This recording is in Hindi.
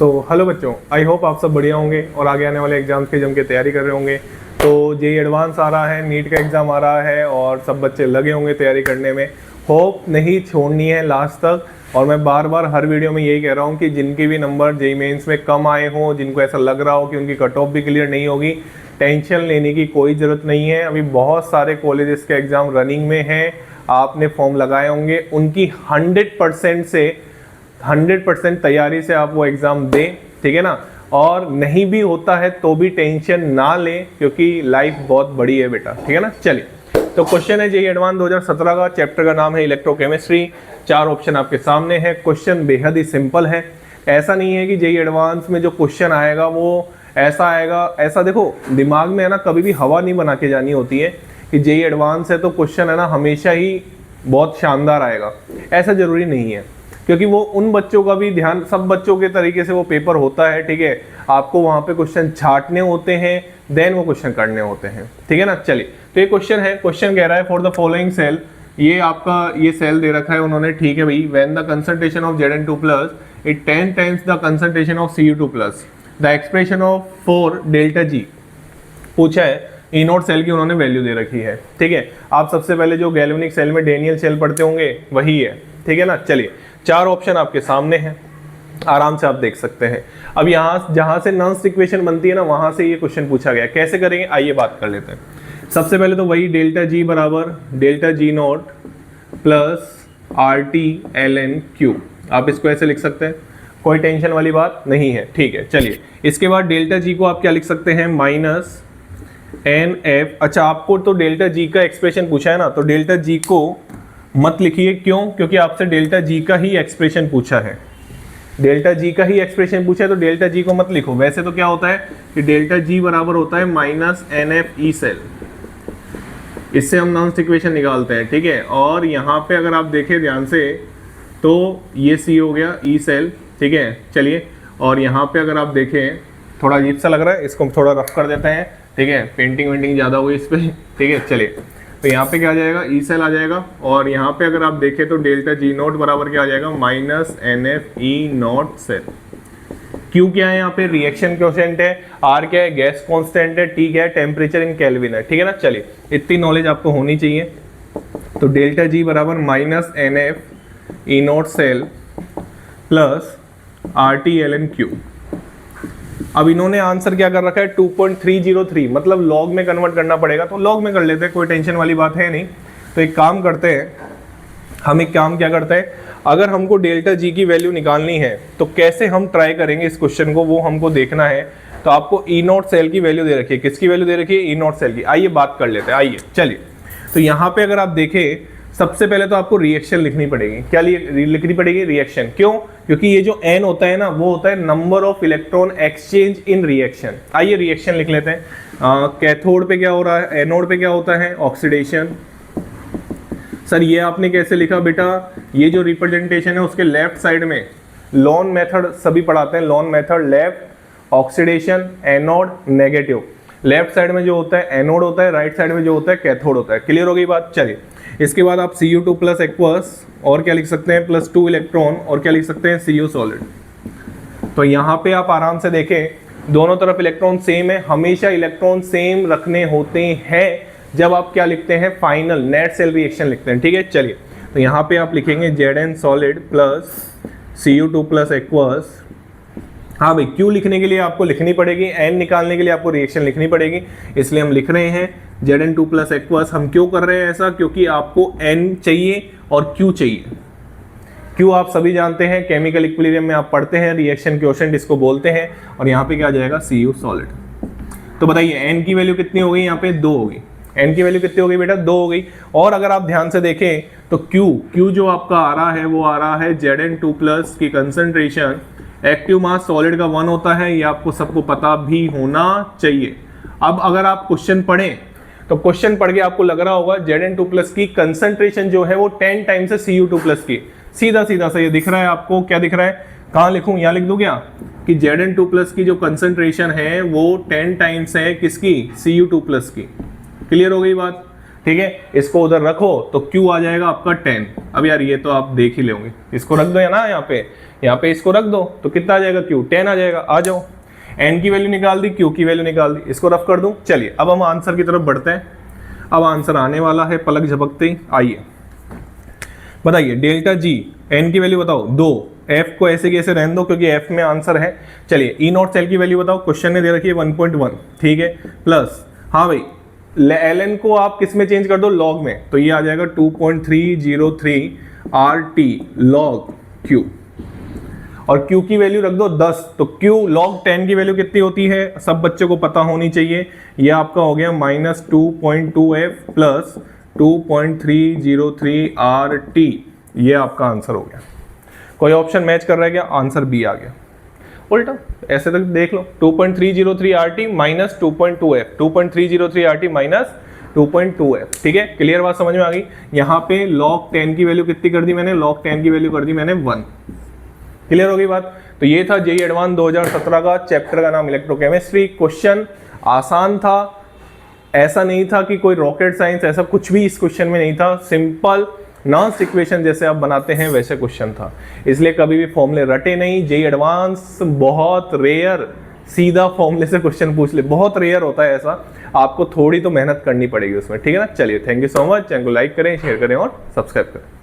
हेलो बच्चों, आई होप आप सब बढ़िया होंगे और आगे आने वाले एग्जाम्स की जम के तैयारी कर रहे होंगे। तो जेई एडवांस आ रहा है, नीट का एग्ज़ाम आ रहा है और सब बच्चे लगे होंगे तैयारी करने में। होप नहीं छोड़नी है लास्ट तक। और मैं बार बार हर वीडियो में यही कह रहा हूँ कि जिनके भी नंबर जेई मेंस में कम आए हों, जिनको ऐसा लग रहा हो कि उनकी कट ऑफ भी क्लियर नहीं होगी, टेंशन लेने की कोई ज़रूरत नहीं है। अभी बहुत सारे कॉलेजेस के एग्ज़ाम रनिंग में हैं, आपने फॉर्म लगाए होंगे, उनकी 100% तैयारी से आप वो एग्ज़ाम दें, ठीक है ना। और नहीं भी होता है तो भी टेंशन ना लें, क्योंकि लाइफ बहुत बड़ी है बेटा, ठीक है ना। चलिए, तो क्वेश्चन है जेई एडवांस 2017 का, चैप्टर का नाम है इलेक्ट्रोकेमिस्ट्री। 4 ऑप्शन आपके सामने है। क्वेश्चन बेहद ही सिंपल है। ऐसा नहीं है कि जेई एडवांस में जो क्वेश्चन आएगा वो ऐसा आएगा, ऐसा देखो दिमाग में है ना, कभी भी हवा नहीं बना के जानी होती है कि जेई एडवांस है तो क्वेश्चन है ना हमेशा ही बहुत शानदार आएगा। ऐसा जरूरी नहीं है, क्योंकि वो उन बच्चों का भी ध्यान, सब बच्चों के तरीके से वो पेपर होता है, ठीक है। आपको वहां पे क्वेश्चन छांटने होते हैं, देन वो क्वेश्चन करने होते हैं, ठीक है ना। चलिए, तो ये क्वेश्चन है। क्वेश्चन कह रहा है फॉर द फॉलोइंग सेल, ये आपका ये सेल दे रखा है उन्होंने, ठीक है भाई। When the concentration of Zn2+ it 10 times the concentration of Cu2+, the expression of for delta G पूछा है। E0 सेल की उन्होंने वैल्यू दे रखी है, ठीक है। आप सबसे पहले जो गैल्वेनिक सेल में डेनियल सेल पढ़ते होंगे वही है, ठीक है ना। चलिए, 4 ऑप्शन आपके सामने हैं, आराम से आप देख सकते हैं। अब यहाँ जहां से नॉन्स इक्वेशन बनती है ना, वहां से ये क्वेश्चन पूछा गया। कैसे करेंगे आइए बात कर लेते हैं। सबसे पहले तो वही डेल्टा G बराबर डेल्टा G0 प्लस RT/ln/Q, आप इसको ऐसे लिख सकते हैं, कोई टेंशन वाली बात नहीं है, ठीक है। चलिए, इसके बाद डेल्टा G को आप क्या लिख सकते हैं, -NF। अच्छा, आपको तो डेल्टा G का एक्सप्रेशन पूछा है ना, तो डेल्टा G को मत लिखिए। क्यों? क्योंकि आपसे डेल्टा G का ही एक्सप्रेशन पूछा है। डेल्टा G का ही एक्सप्रेशन पूछा है तो डेल्टा G को मत लिखो। वैसे तो क्या होता है कि डेल्टा G बराबर होता है -NF/E सेल, इससे हम नॉन्स इक्वेशन निकालते हैं, ठीक है। और यहाँ पे अगर आप देखें ध्यान से तो ये C हो गया, E सेल, ठीक है। चलिए, और यहाँ पे अगर आप देखें, थोड़ा अजीब सा लग रहा है, इसको थोड़ा रफ कर देते हैं, ठीक है। पेंटिंग वेंटिंग ज़्यादा हुई इस पर, ठीक है। चलिए, तो यहाँ पे क्या आ जाएगा, E सेल आ जाएगा। और यहाँ पे अगर आप देखें तो डेल्टा G0 बराबर क्या आ जाएगा, -NF/E0 सेल। Q क्या है यहाँ पे, रिएक्शन कोएफिशिएंट है। R क्या है, गैस कांस्टेंट है। T क्या है, टेम्परेचर इन केल्विन है, ठीक है ना। चलिए, इतनी नॉलेज आपको होनी चाहिए। तो डेल्टा G बराबर -NF/E0 सेल प्लस RT/ln/Q। अब इन्होंने आंसर क्या कर रखा है, 2.303, मतलब लॉग में कन्वर्ट करना पड़ेगा, तो लॉग में कर लेते हैं, कोई टेंशन वाली बात है नहीं। तो एक काम करते हैं, हम एक काम क्या करते हैं, अगर हमको डेल्टा G की वैल्यू निकालनी है तो कैसे हम ट्राई करेंगे इस क्वेश्चन को, वो हमको देखना है। तो आपको E0 सेल की वैल्यू दे रखी है। किसकी वैल्यू दे रखी है, E0 सेल की। आइए बात कर लेते हैं, आइए। चलिए, तो यहाँ पे अगर आप देखें, सबसे पहले तो आपको रिएक्शन लिखनी पड़ेगी। क्या लिखनी पड़ेगी, रिएक्शन। क्यों? क्योंकि ये जो N होता है ना, वो होता है number of electron exchange in reaction. आइए रिएक्शन लिख लेते हैं। कैथोड पे क्या हो रहा है, एनोड पे क्या होता है, ऑक्सीडेशन। सर ये आपने कैसे लिखा बेटा, ये जो रिप्रेजेंटेशन है उसके लेफ्ट साइड में लॉन मेथड सभी पढ़ाते हैं, lawn method, left oxidation, anode negative. Left side में जो होता है एनोड होता है, राइट साइड में जो होता है कैथोड होता है। क्लियर हो गई बात। चलिए, इसके बाद आप Cu2+ एक्वस और क्या लिख सकते हैं, +2 इलेक्ट्रॉन, और क्या लिख सकते हैं, Cu सॉलिड। तो यहाँ पे आप आराम से देखें, दोनों तरफ इलेक्ट्रॉन सेम है। हमेशा इलेक्ट्रॉन सेम रखने होते हैं जब आप क्या लिखते हैं, फाइनल नेट सेल रिएक्शन लिखते हैं, ठीक है। चलिए, तो यहाँ पे आप लिखेंगे Zn solid plus Cu2+ aqueous. हाँ भाई, Q लिखने के लिए आपको लिखनी पड़ेगी, N निकालने के लिए आपको रिएक्शन लिखनी पड़ेगी, इसलिए हम लिख रहे हैं Zn2+ एक्वस। हम क्यों कर रहे हैं ऐसा, क्योंकि आपको N चाहिए और Q चाहिए। Q आप सभी जानते हैं, केमिकल इक्विलिब्रियम में आप पढ़ते हैं, रिएक्शन कोएफिशिएंट इसको बोलते हैं। और यहाँ पे क्या आ जाएगा, Cu सॉलिड। तो बताइए N की वैल्यू कितनी हो गई, यहाँ पे 2 होगी। N की वैल्यू कितनी हो गई बेटा, 2 हो गई। और अगर आप ध्यान से देखें तो Q जो आपका आ रहा है वो आ रहा है Zn2+ की कंसंट्रेशन, एक्टिव मास सॉलिड का 1 होता है, ये आपको सबको पता भी होना चाहिए। अब अगर आप क्वेश्चन पढ़ें तो क्वेश्चन पढ़ के आपको लग रहा होगा Zn2+ की कंसंट्रेशन जो है वो 10 टाइम्स है Cu2+ की। सीधा सीधा सा ये दिख रहा है आपको, क्या दिख रहा है, कहाँ लिखूं, यहाँ लिख दूं क्या, कि Zn2+ की जो कंसंट्रेशन है वो 10 टाइम्स है किसकी, Cu2+ की। क्लियर हो गई बात। ठीक है, इसको उधर रखो तो Q आ जाएगा आपका 10। अब यार ये तो आप देख ही लोगे, इसको रख दो या ना, यहाँ पे इसको रख दो तो कितना आ जाएगा, Q 10 आ जाएगा। आ जाओ, n की वैल्यू निकाल दी, Q की वैल्यू निकाल दी, इसको रफ कर दूं। चलिए अब हम आंसर की तरफ बढ़ते हैं। अब आंसर आने वाला है पलक झपकते ही। आइए बताइए, डेल्टा जी n की वैल्यू बताओ 2, f को ऐसे कैसे रहने दो क्योंकि f में आंसर है। चलिए ई नॉट सेल की वैल्यू बताओ, क्वेश्चन ने दे रखी है 1.1, ठीक है, प्लस हाँ भाई ln को आप किस में चेंज कर दो, लॉग में, तो ये आ जाएगा 2.303 RT log Q, और Q की वैल्यू रख दो 10, तो Q log 10 की वैल्यू कितनी होती है, सब बच्चों को पता होनी चाहिए। ये आपका हो गया -2.2f प्लस 2.303 RT, ये आपका आंसर हो गया। कोई ऑप्शन मैच कर रहा है क्या, आंसर बी आ गया। उल्टा ऐसे तक देख लो, 2.303 RT minus 2.2f, 2.303 RT minus 2.2f, ठीक है, क्लियर बात समझ में आ गई। यहाँ पे log 10 की वैल्यू कितनी कर दी मैंने, log 10 की वैल्यू कर दी मैंने 1। क्लियर हो गई बात। तो ये था जेईई एडवांस 2017 का, चैप्टर का नाम इलेक्ट्रोकेमिस्ट्री। क्वेश्चन आसान था, ऐसा नहीं था कि कोई रॉकेट साइंस, ऐसा कुछ भी इस क्वेश्चन में नहीं था। सिंपल नॉन इक्वेशन जैसे आप बनाते हैं वैसे क्वेश्चन था, इसलिए कभी भी फॉर्मूले रटे नहीं। जेईई एडवांस बहुत रेयर सीधा फॉर्मूले से क्वेश्चन पूछ ले, बहुत रेयर होता है ऐसा, आपको थोड़ी तो मेहनत करनी पड़ेगी उसमें, ठीक है ना। चलिए thank you so much, channel को लाइक करें, शेयर करें और सब्सक्राइब करें।